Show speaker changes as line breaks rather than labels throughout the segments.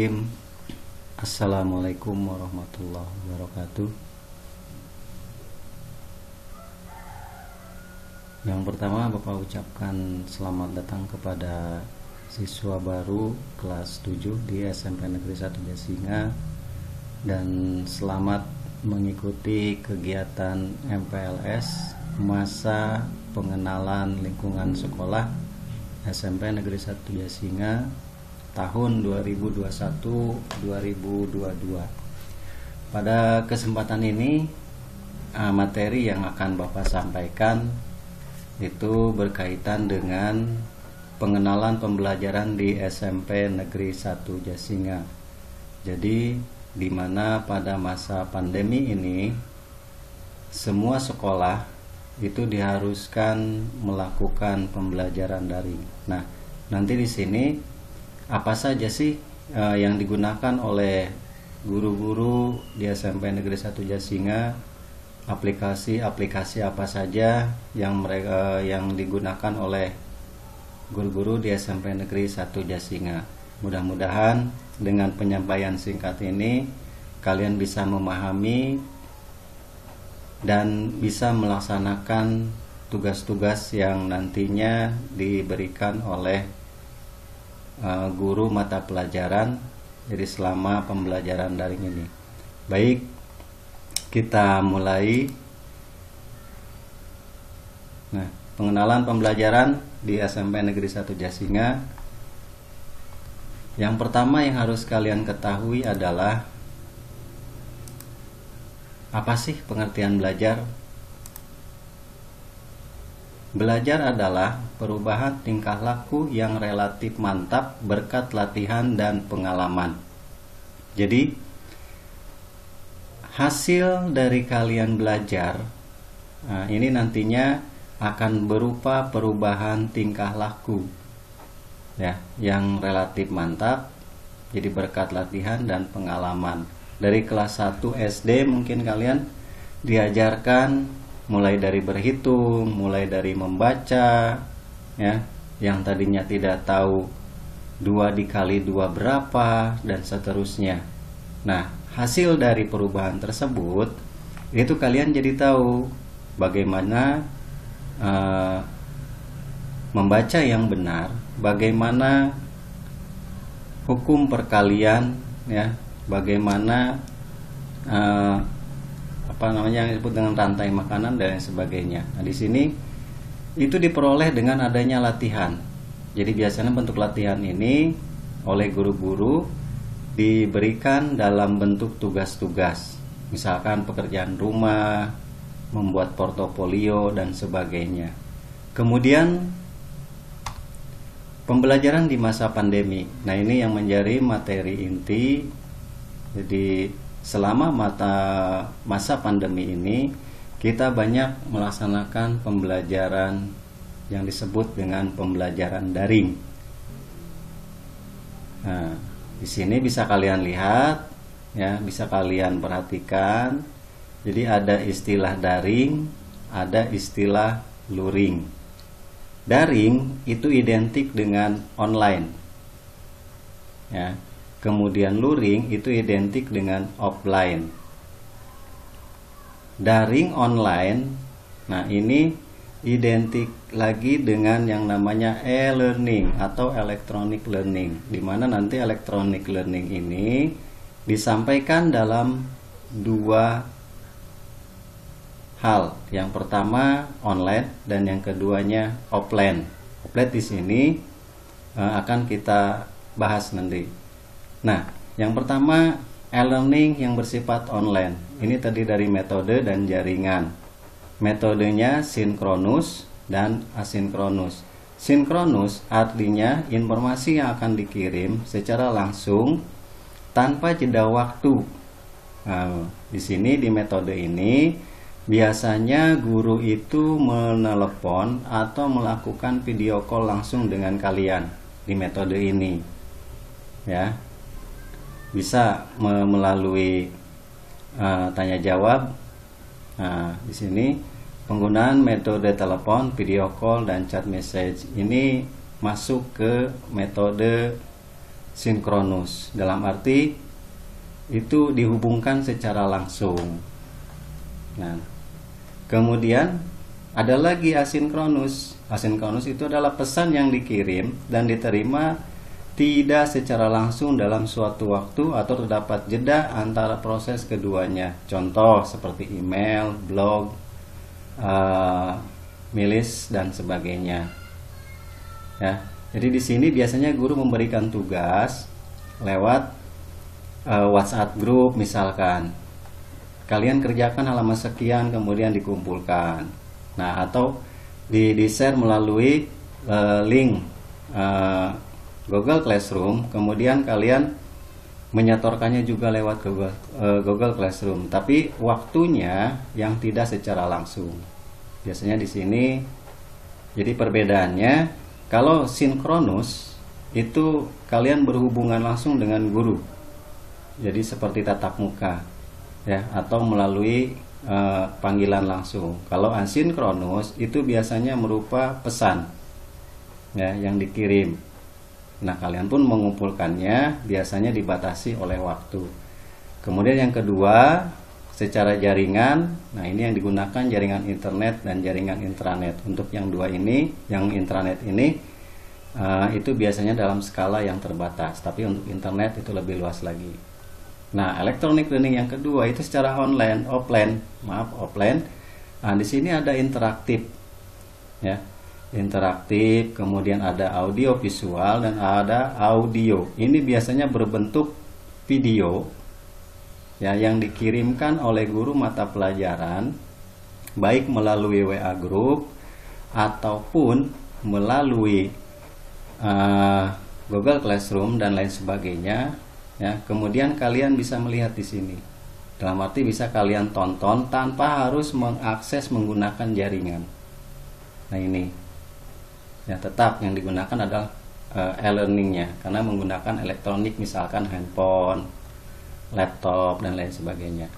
Bismillahirrahmanirrahim. Assalamualaikum warahmatullahi wabarakatuh. Yang pertama, Bapak ucapkan selamat datang kepada siswa baru kelas 7 di SMP Negeri 1 Jasinga, dan selamat mengikuti kegiatan MPLS masa pengenalan lingkungan sekolah SMP Negeri 1 Jasinga tahun 2021-2022. Pada kesempatan ini materi yang akan Bapak sampaikan itu berkaitan dengan pengenalan pembelajaran di SMP Negeri 1 Jasinga. Jadi di mana pada masa pandemi ini semua sekolah itu diharuskan melakukan pembelajaran daring. Nah, nanti di sini apa saja sih yang digunakan oleh guru-guru di SMP Negeri 1 Jasinga, aplikasi-aplikasi apa saja yang digunakan oleh guru-guru di SMP Negeri 1 Jasinga. Mudah-mudahan dengan penyampaian singkat ini kalian bisa memahami dan bisa melaksanakan tugas-tugas yang nantinya diberikan oleh guru mata pelajaran jadi selama pembelajaran daring ini. Baik, kita mulai. Nah, pengenalan pembelajaran di SMP Negeri 1 Jasinga. Yang pertama yang harus kalian ketahui adalah apa sih pengertian belajar? Belajar adalah perubahan tingkah laku yang relatif mantap berkat latihan dan pengalaman. Jadi, hasil dari kalian belajar ini nantinya akan berupa perubahan tingkah laku ya, yang relatif mantap, jadi berkat latihan dan pengalaman. Dari kelas 1 SD mungkin kalian diajarkan mulai dari berhitung, mulai dari membaca ya, yang tadinya tidak tahu 2 dikali 2 berapa dan seterusnya. Nah, hasil dari perubahan tersebut itu kalian jadi tahu bagaimana membaca yang benar, bagaimana hukum perkalian ya, bagaimana yang disebut dengan rantai makanan dan sebagainya. Nah, di sini itu diperoleh dengan adanya latihan. Jadi biasanya bentuk latihan ini oleh guru-guru diberikan dalam bentuk tugas-tugas, misalkan pekerjaan rumah, membuat portofolio dan sebagainya. Kemudian pembelajaran di masa pandemi. Nah, ini yang menjadi materi inti. Jadi selama masa pandemi ini kita banyak melaksanakan pembelajaran yang disebut dengan pembelajaran daring. Nah, di sini bisa kalian lihat ya, bisa kalian perhatikan. Jadi ada istilah daring, ada istilah luring. Daring itu identik dengan online. Ya. Kemudian luring itu identik dengan offline. Daring online, nah ini identik lagi dengan yang namanya e-learning atau electronic learning, di mana nanti electronic learning ini disampaikan dalam 2 hal. Yang pertama online dan yang keduanya offline. Offline di sini akan kita bahas nanti. Nah, yang pertama e-learning yang bersifat online. Ini tadi dari metode dan jaringan. Metodenya sinkronus dan asinkronus. Sinkronus artinya informasi yang akan dikirim secara langsung tanpa jeda waktu. Nah, di sini di metode ini biasanya guru itu menelepon atau melakukan video call langsung dengan kalian di metode ini. Ya. Bisa melalui tanya jawab. Nah, di sini penggunaan metode telepon, video call dan chat message ini masuk ke metode sinkronus, dalam arti itu dihubungkan secara langsung. Nah, kemudian ada lagi asinkronus. Asinkronus itu adalah pesan yang dikirim dan diterima tidak secara langsung dalam suatu waktu atau terdapat jeda antara proses keduanya. Contoh seperti email, blog, milis dan sebagainya. Ya, jadi di sini biasanya guru memberikan tugas lewat WhatsApp group misalkan. Kalian kerjakan halaman sekian kemudian dikumpulkan. Nah, atau di-share melalui link Google Classroom, kemudian kalian menyetorkannya juga lewat Google Classroom, tapi waktunya yang tidak secara langsung. Biasanya di sini jadi perbedaannya, kalau sinkronus itu kalian berhubungan langsung dengan guru. Jadi seperti tatap muka ya, atau melalui panggilan langsung. Kalau asinkronus itu biasanya merupa pesan ya yang dikirim. Nah, kalian pun mengumpulkannya biasanya dibatasi oleh waktu. Kemudian yang kedua, secara jaringan. Nah, ini yang digunakan jaringan internet dan jaringan intranet. Untuk yang dua ini, yang intranet ini itu biasanya dalam skala yang terbatas, tapi untuk internet itu lebih luas lagi. Nah, electronic learning yang kedua itu secara offline. Nah, di sini ada interaktif, ya, interaktif. Kemudian ada audio visual dan ada audio. Ini biasanya berbentuk video, ya, yang dikirimkan oleh guru mata pelajaran, baik melalui WA group ataupun melalui Google Classroom dan lain sebagainya. Ya, kemudian kalian bisa melihat di sini. Dalam arti bisa kalian tonton tanpa harus mengakses menggunakan jaringan. Nah, ini. Ya, tetap yang digunakan adalah e-learningnya karena menggunakan elektronik, misalkan handphone, laptop dan lain sebagainya.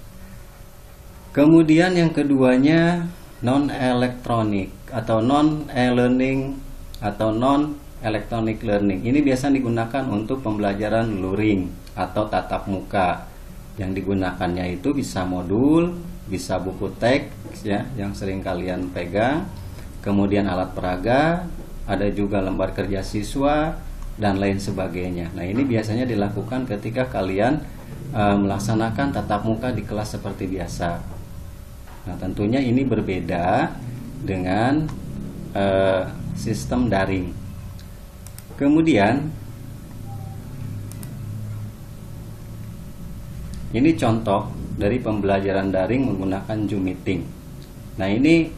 Kemudian yang keduanya non-elektronik atau non-e-learning atau non-electronic learning. Ini biasa digunakan untuk pembelajaran luring atau tatap muka. Yang digunakannya itu bisa modul, bisa buku teks ya yang sering kalian pegang, kemudian alat peraga, ada juga lembar kerja siswa dan lain sebagainya. Nah, ini biasanya dilakukan ketika kalian melaksanakan tatap muka di kelas seperti biasa. Nah, tentunya ini berbeda dengan sistem daring. Kemudian ini contoh dari pembelajaran daring menggunakan Zoom Meeting. Nah, ini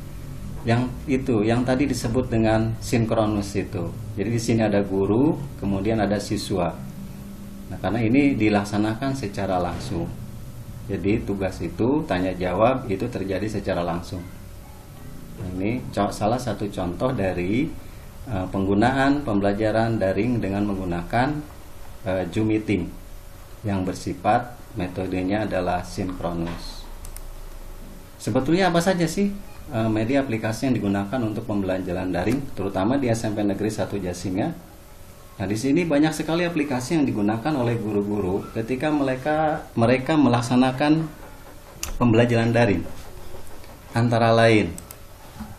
yang tadi disebut dengan sinkronus itu. Jadi di sini ada guru, kemudian ada siswa. Nah, karena ini dilaksanakan secara langsung. Jadi tugas itu, tanya jawab itu terjadi secara langsung. Nah, ini salah satu contoh dari penggunaan pembelajaran daring dengan menggunakan Zoom Meeting yang bersifat metodenya adalah sinkronus. Sebetulnya apa saja sih media aplikasi yang digunakan untuk pembelajaran daring, terutama di SMP Negeri 1 Jasinga? Nah, di sini banyak sekali aplikasi yang digunakan oleh guru-guru ketika mereka melaksanakan pembelajaran daring. Antara lain,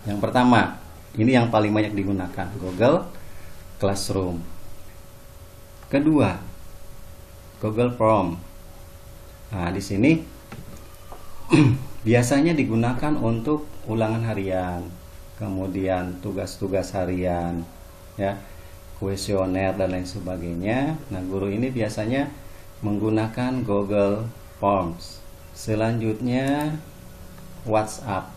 yang pertama, ini yang paling banyak digunakan, Google Classroom. Kedua, Google Form. Nah, di sini biasanya digunakan untuk ulangan harian, kemudian tugas-tugas harian, ya, kuesioner dan lain sebagainya. Nah, guru ini biasanya menggunakan Google Forms. Selanjutnya WhatsApp.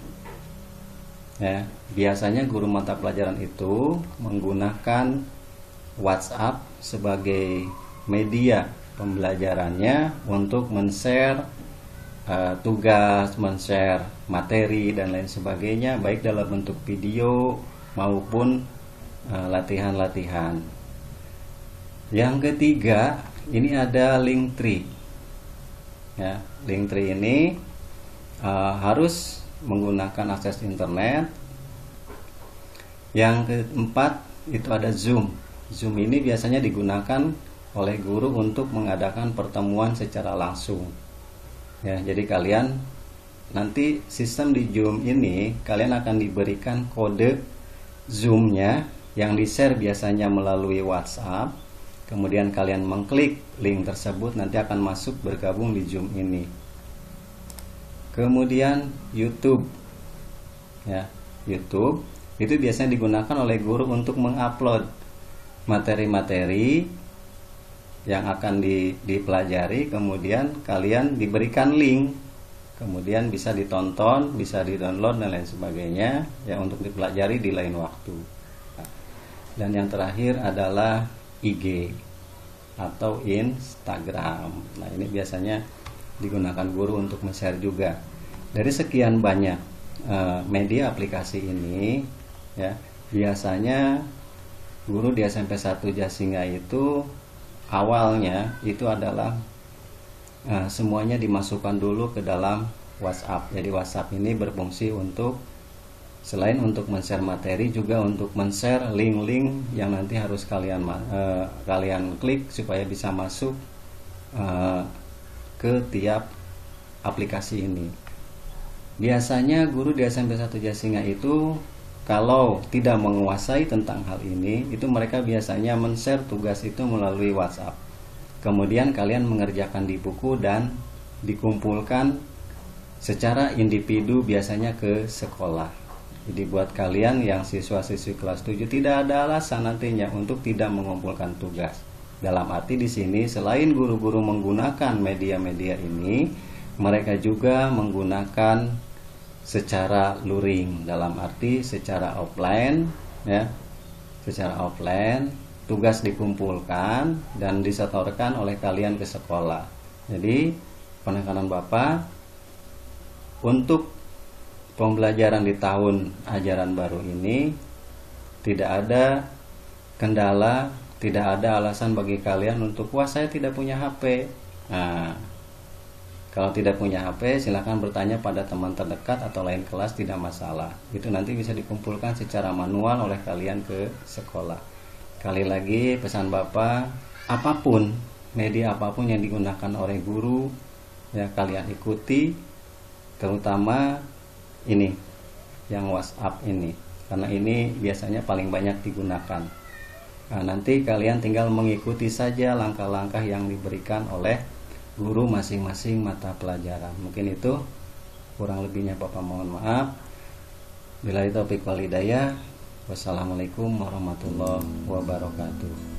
Ya, biasanya guru mata pelajaran itu menggunakan WhatsApp sebagai media pembelajarannya untuk men-share tugas, men-share materi dan lain sebagainya, baik dalam bentuk video maupun latihan-latihan. Yang ketiga, ini ada Linktree. Ya, Linktree ini harus menggunakan akses internet. Yang keempat itu ada Zoom. Zoom ini biasanya digunakan oleh guru untuk mengadakan pertemuan secara langsung. Ya, jadi kalian nanti sistem di Zoom ini kalian akan diberikan kode Zoom-nya yang di-share biasanya melalui WhatsApp. Kemudian kalian mengklik link tersebut, nanti akan masuk bergabung di Zoom ini. Kemudian YouTube. Ya, YouTube itu biasanya digunakan oleh guru untuk mengupload materi-materi yang akan dipelajari, kemudian kalian diberikan link, kemudian bisa ditonton, bisa di-download dan lain sebagainya ya, untuk dipelajari di lain waktu. Dan yang terakhir adalah IG atau Instagram. Nah, ini biasanya digunakan guru untuk men-share juga. Dari sekian banyak media aplikasi ini ya, biasanya guru di SMP 1 Jasinga itu awalnya itu adalah semuanya dimasukkan dulu ke dalam WhatsApp. Jadi WhatsApp ini berfungsi untuk selain untuk men-share materi, juga untuk men-share link-link yang nanti harus kalian klik supaya bisa masuk ke tiap aplikasi ini. Biasanya guru di SMP 1 Jasinga itu kalau tidak menguasai tentang hal ini, itu mereka biasanya men-share tugas itu melalui WhatsApp. Kemudian kalian mengerjakan di buku dan dikumpulkan secara individu biasanya ke sekolah. Jadi buat kalian yang siswa-siswi kelas 7 tidak ada alasan nantinya untuk tidak mengumpulkan tugas. Dalam arti di sini selain guru-guru menggunakan media-media ini, mereka juga menggunakan secara luring, dalam arti secara offline ya. Secara offline tugas dikumpulkan dan disetorkan oleh kalian ke sekolah. Jadi penekanan Bapak untuk pembelajaran di tahun ajaran baru ini tidak ada kendala, tidak ada alasan bagi kalian untuk wah saya tidak punya HP. Nah, kalau tidak punya HP, silakan bertanya pada teman terdekat atau lain kelas, tidak masalah. Itu nanti bisa dikumpulkan secara manual oleh kalian ke sekolah. Kali lagi pesan Bapak, apapun, media apapun yang digunakan oleh guru, ya kalian ikuti, terutama ini, yang WhatsApp ini. Karena ini biasanya paling banyak digunakan. Nah, nanti kalian tinggal mengikuti saja langkah-langkah yang diberikan oleh guru masing-masing mata pelajaran. Mungkin itu, kurang lebihnya Bapak mohon maaf. Billahi taufiq wal hidayah. Wassalamualaikum warahmatullahi wabarakatuh.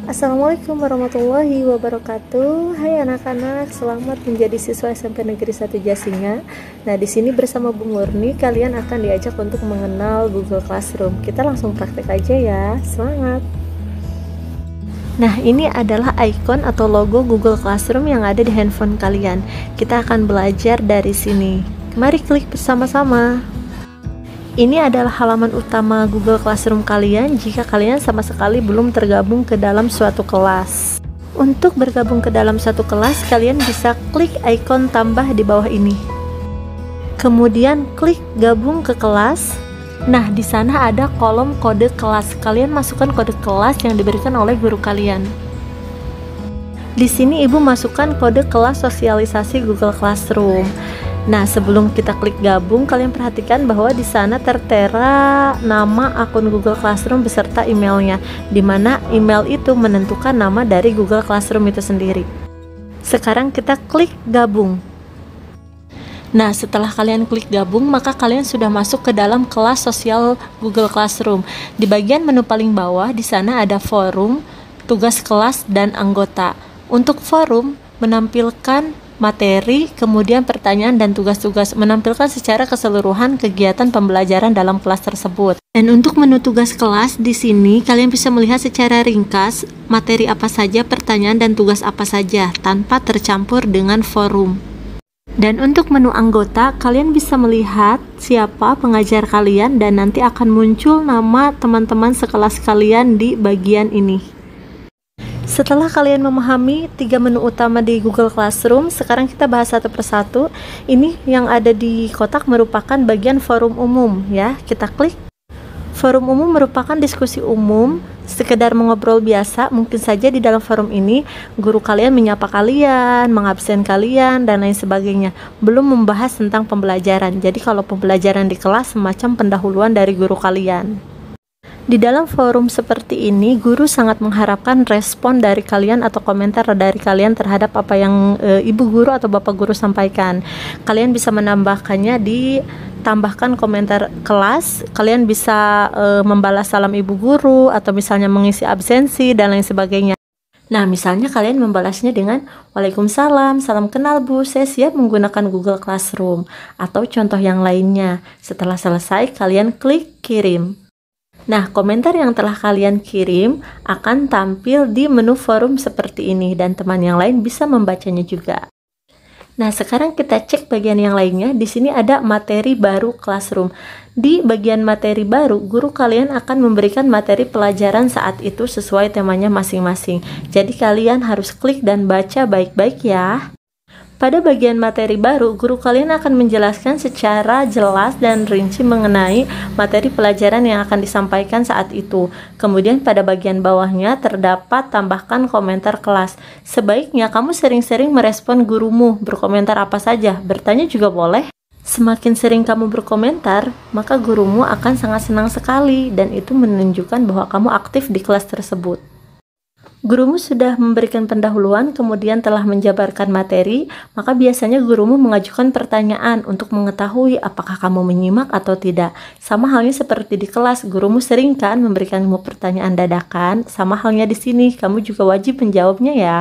Assalamualaikum warahmatullahi wabarakatuh. Hai anak-anak, selamat menjadi siswa SMP Negeri 1 Jasinga. Nah, di sini bersama Bu Murni kalian akan diajak untuk mengenal Google Classroom. Kita langsung praktek aja ya. Semangat. Nah, ini adalah ikon atau logo Google Classroom yang ada di handphone kalian. Kita akan belajar dari sini. Mari klik bersama-sama. Ini adalah halaman utama Google Classroom kalian jika kalian sama sekali belum tergabung ke dalam suatu kelas. Untuk bergabung ke dalam suatu kelas, kalian bisa klik ikon tambah di bawah ini. Kemudian klik gabung ke kelas. Nah, di sana ada kolom kode kelas. Kalian masukkan kode kelas yang diberikan oleh guru kalian. Di sini Ibu masukkan kode kelas sosialisasi Google Classroom. Nah, sebelum kita klik gabung, kalian perhatikan bahwa di sana tertera nama akun Google Classroom beserta emailnya, di mana email itu menentukan nama dari Google Classroom itu sendiri. Sekarang kita klik gabung. Nah, setelah kalian klik gabung, maka kalian sudah masuk ke dalam kelas sosial Google Classroom. Di bagian menu paling bawah, di sana ada forum, tugas kelas, dan anggota. Untuk forum, menampilkan materi, kemudian pertanyaan dan tugas-tugas, menampilkan secara keseluruhan kegiatan pembelajaran dalam kelas tersebut. Dan untuk menu tugas kelas di sini kalian bisa melihat secara ringkas materi apa saja, pertanyaan dan tugas apa saja tanpa tercampur dengan forum. Dan untuk menu anggota, kalian bisa melihat siapa pengajar kalian dan nanti akan muncul nama teman-teman sekelas kalian di bagian ini. Setelah kalian memahami 3 menu utama di Google Classroom, sekarang kita bahas satu persatu. Ini yang ada di kotak merupakan bagian forum umum ya. Kita klik. Forum umum merupakan diskusi umum, sekedar mengobrol biasa. Mungkin saja di dalam forum ini guru kalian menyapa kalian, mengabsen kalian, dan lain sebagainya. Belum membahas tentang pembelajaran. Jadi kalau pembelajaran di kelas semacam pendahuluan dari guru kalian. Di dalam forum seperti ini, guru sangat mengharapkan respon dari kalian atau komentar dari kalian terhadap apa yang ibu guru atau bapak guru sampaikan. Kalian bisa menambahkannya di tambahkan komentar kelas. Kalian bisa membalas salam ibu guru atau misalnya mengisi absensi dan lain sebagainya. Nah, misalnya kalian membalasnya dengan Waalaikumsalam, salam kenal Bu, saya siap menggunakan Google Classroom, atau contoh yang lainnya. Setelah selesai, kalian klik kirim. Nah, komentar yang telah kalian kirim akan tampil di menu forum seperti ini dan teman yang lain bisa membacanya juga. Nah, sekarang kita cek bagian yang lainnya. Di sini ada materi baru Classroom. Di bagian materi baru, guru kalian akan memberikan materi pelajaran saat itu sesuai temanya masing-masing. Jadi kalian harus klik dan baca baik-baik ya. Pada bagian materi baru, guru kalian akan menjelaskan secara jelas dan rinci mengenai materi pelajaran yang akan disampaikan saat itu. Kemudian pada bagian bawahnya terdapat tambahkan komentar kelas. Sebaiknya kamu sering-sering merespon gurumu, berkomentar apa saja, bertanya juga boleh. Semakin sering kamu berkomentar, maka gurumu akan sangat senang sekali dan itu menunjukkan bahwa kamu aktif di kelas tersebut. Gurumu sudah memberikan pendahuluan, kemudian telah menjabarkan materi, maka biasanya gurumu mengajukan pertanyaan untuk mengetahui apakah kamu menyimak atau tidak. Sama halnya seperti di kelas, gurumu sering kan memberikanmu pertanyaan dadakan, sama halnya di sini, kamu juga wajib menjawabnya ya.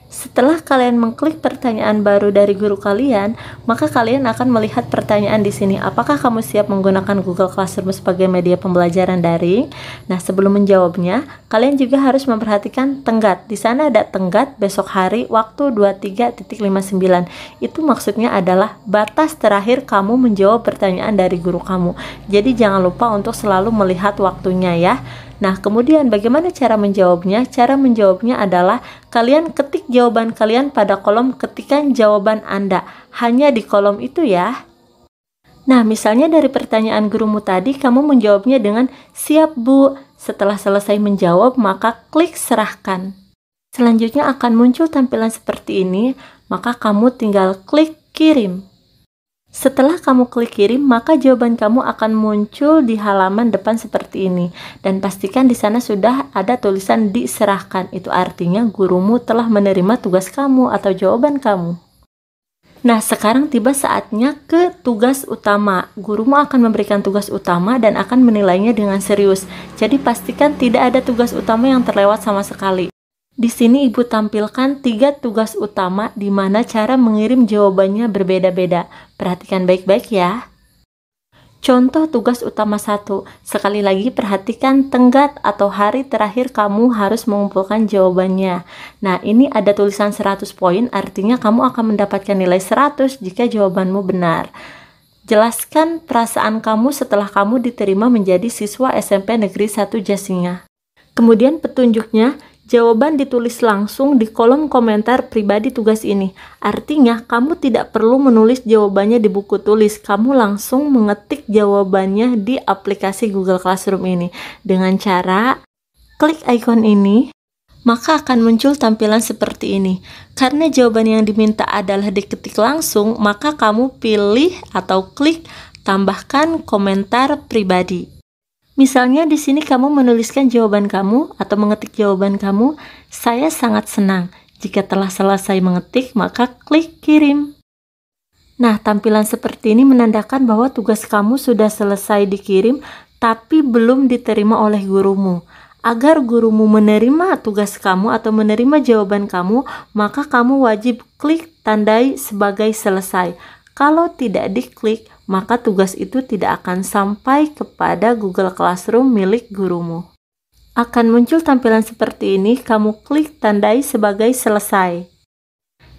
Setelah kalian mengklik pertanyaan baru dari guru kalian, maka kalian akan melihat pertanyaan di sini. Apakah kamu siap menggunakan Google Classroom sebagai media pembelajaran daring? Nah, sebelum menjawabnya, kalian juga harus memperhatikan tenggat. Di sana ada tenggat besok hari waktu 23.59. Itu maksudnya adalah batas terakhir kamu menjawab pertanyaan dari guru kamu. Jadi jangan lupa untuk selalu melihat waktunya ya. Nah, kemudian bagaimana cara menjawabnya? Cara menjawabnya adalah kalian ketik jawaban kalian pada kolom ketikan jawaban Anda. Hanya di kolom itu ya. Nah, misalnya dari pertanyaan gurumu tadi, kamu menjawabnya dengan siap Bu. Setelah selesai menjawab, maka klik serahkan. Selanjutnya akan muncul tampilan seperti ini, maka kamu tinggal klik kirim. Setelah kamu klik kirim, maka jawaban kamu akan muncul di halaman depan seperti ini. Dan pastikan di sana sudah ada tulisan diserahkan. Itu artinya gurumu telah menerima tugas kamu atau jawaban kamu. Nah, sekarang tiba saatnya ke tugas utama. Gurumu akan memberikan tugas utama dan akan menilainya dengan serius. Jadi pastikan tidak ada tugas utama yang terlewat sama sekali. Di sini Ibu tampilkan 3 tugas utama di mana cara mengirim jawabannya berbeda-beda. Perhatikan baik-baik ya. Contoh tugas utama 1. Sekali lagi perhatikan tenggat atau hari terakhir kamu harus mengumpulkan jawabannya. Nah, ini ada tulisan 100 poin, artinya kamu akan mendapatkan nilai 100 jika jawabanmu benar. Jelaskan perasaan kamu setelah kamu diterima menjadi siswa SMP Negeri 1 Jasinga. Kemudian petunjuknya, jawaban ditulis langsung di kolom komentar pribadi tugas ini. Artinya, kamu tidak perlu menulis jawabannya di buku tulis. Kamu langsung mengetik jawabannya di aplikasi Google Classroom ini. Dengan cara klik icon ini, maka akan muncul tampilan seperti ini. Karena jawaban yang diminta adalah diketik langsung, maka kamu pilih atau klik tambahkan komentar pribadi. Misalnya di sini kamu menuliskan jawaban kamu atau mengetik jawaban kamu, saya sangat senang. Jika telah selesai mengetik, maka klik kirim. Nah, tampilan seperti ini menandakan bahwa tugas kamu sudah selesai dikirim, tapi belum diterima oleh gurumu. Agar gurumu menerima tugas kamu atau menerima jawaban kamu, maka kamu wajib klik tandai sebagai selesai. Kalau tidak diklik, maka tugas itu tidak akan sampai kepada Google Classroom milik gurumu. Akan muncul tampilan seperti ini, kamu klik tandai sebagai selesai.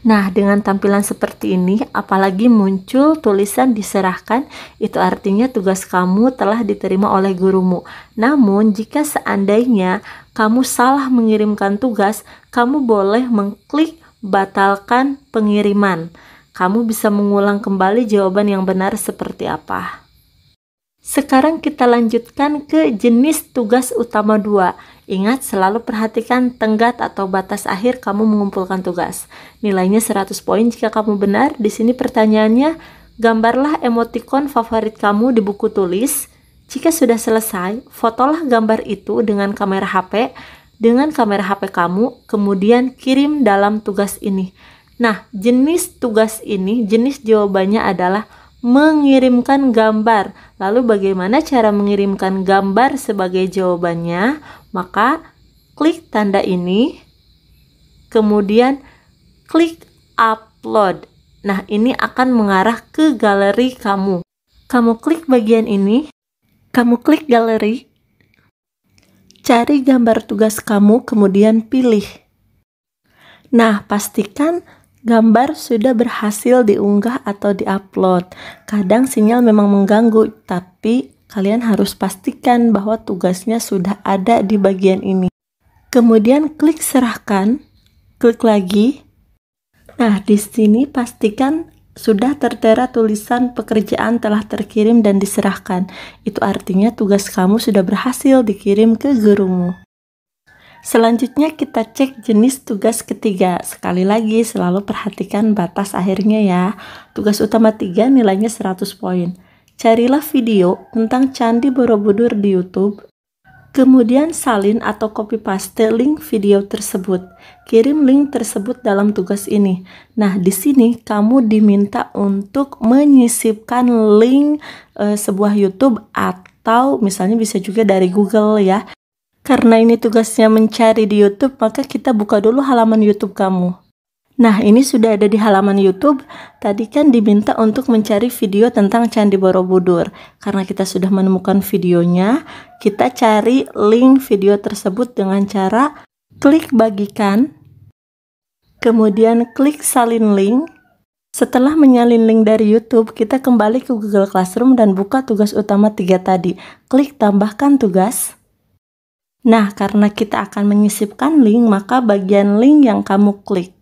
Nah, dengan tampilan seperti ini, apalagi muncul tulisan diserahkan, itu artinya tugas kamu telah diterima oleh gurumu. Namun, jika seandainya kamu salah mengirimkan tugas, kamu boleh mengklik batalkan pengiriman. Kamu bisa mengulang kembali jawaban yang benar seperti apa. Sekarang kita lanjutkan ke jenis tugas utama 2. Ingat, selalu perhatikan tenggat atau batas akhir kamu mengumpulkan tugas. Nilainya 100 poin jika kamu benar. Di sini pertanyaannya, gambarlah emotikon favorit kamu di buku tulis. Jika sudah selesai, fotolah gambar itu dengan kamera HP, kamu, kemudian kirim dalam tugas ini. Nah, jenis tugas ini, jenis jawabannya adalah mengirimkan gambar. Lalu bagaimana cara mengirimkan gambar sebagai jawabannya? Maka klik tanda ini, kemudian klik upload. Nah, ini akan mengarah ke galeri kamu. Kamu klik bagian ini, kamu klik galeri, cari gambar tugas kamu, kemudian pilih. Nah, pastikan gambar sudah berhasil diunggah atau diupload. Kadang sinyal memang mengganggu, tapi kalian harus pastikan bahwa tugasnya sudah ada di bagian ini. Kemudian klik serahkan, klik lagi. Nah, di sini pastikan sudah tertera tulisan pekerjaan telah terkirim dan diserahkan. Itu artinya tugas kamu sudah berhasil dikirim ke gurumu. Selanjutnya kita cek jenis tugas ketiga. Sekali lagi selalu perhatikan batas akhirnya ya. Tugas utama 3 nilainya 100 poin. Carilah video tentang Candi Borobudur di YouTube. Kemudian salin atau copy paste link video tersebut. Kirim link tersebut dalam tugas ini. Nah, di sini kamu diminta untuk menyisipkan link sebuah YouTube atau misalnya bisa juga dari Google ya. Karena ini tugasnya mencari di YouTube, maka kita buka dulu halaman YouTube kamu. Nah, ini sudah ada di halaman YouTube. Tadi kan diminta untuk mencari video tentang Candi Borobudur. Karena kita sudah menemukan videonya, kita cari link video tersebut dengan cara klik bagikan, kemudian klik salin link. Setelah menyalin link dari YouTube, kita kembali ke Google Classroom dan buka tugas utama 3 tadi. Klik tambahkan tugas. Nah, karena kita akan menyisipkan link, maka bagian link yang kamu klik.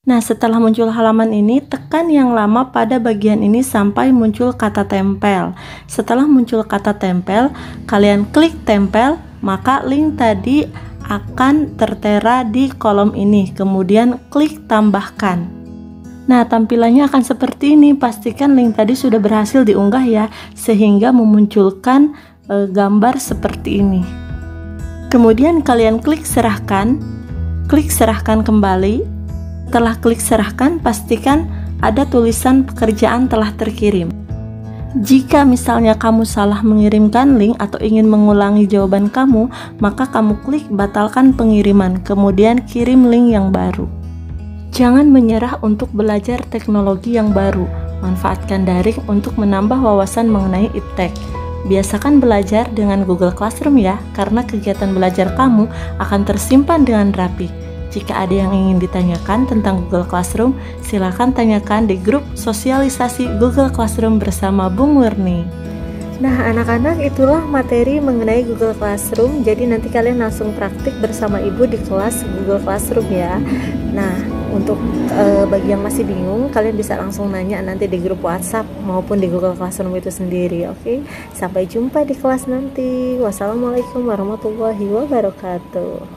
Nah, setelah muncul halaman ini, tekan yang lama pada bagian ini sampai muncul kata tempel. Setelah muncul kata tempel, kalian klik tempel, maka link tadi akan tertera di kolom ini. Kemudian klik tambahkan. Nah, tampilannya akan seperti ini. Pastikan link tadi sudah berhasil diunggah ya, sehingga memunculkan gambar seperti ini. Kemudian kalian klik serahkan kembali. Setelah klik serahkan, pastikan ada tulisan pekerjaan telah terkirim. Jika misalnya kamu salah mengirimkan link atau ingin mengulangi jawaban kamu, maka kamu klik batalkan pengiriman, kemudian kirim link yang baru. Jangan menyerah untuk belajar teknologi yang baru. Manfaatkan daring untuk menambah wawasan mengenai iptek. Biasakan belajar dengan Google Classroom ya, karena kegiatan belajar kamu akan tersimpan dengan rapi. Jika ada yang ingin ditanyakan tentang Google Classroom, silakan tanyakan di grup sosialisasi Google Classroom bersama Bung Murni.
Nah, anak-anak, itulah materi mengenai Google Classroom. Jadi nanti kalian langsung praktik bersama ibu di kelas Google Classroom ya. Nah, untuk bagi yang masih bingung, kalian bisa langsung nanya nanti di grup WhatsApp maupun di Google Classroom itu sendiri. Oke, sampai jumpa di kelas nanti. Wassalamualaikum warahmatullahi wabarakatuh.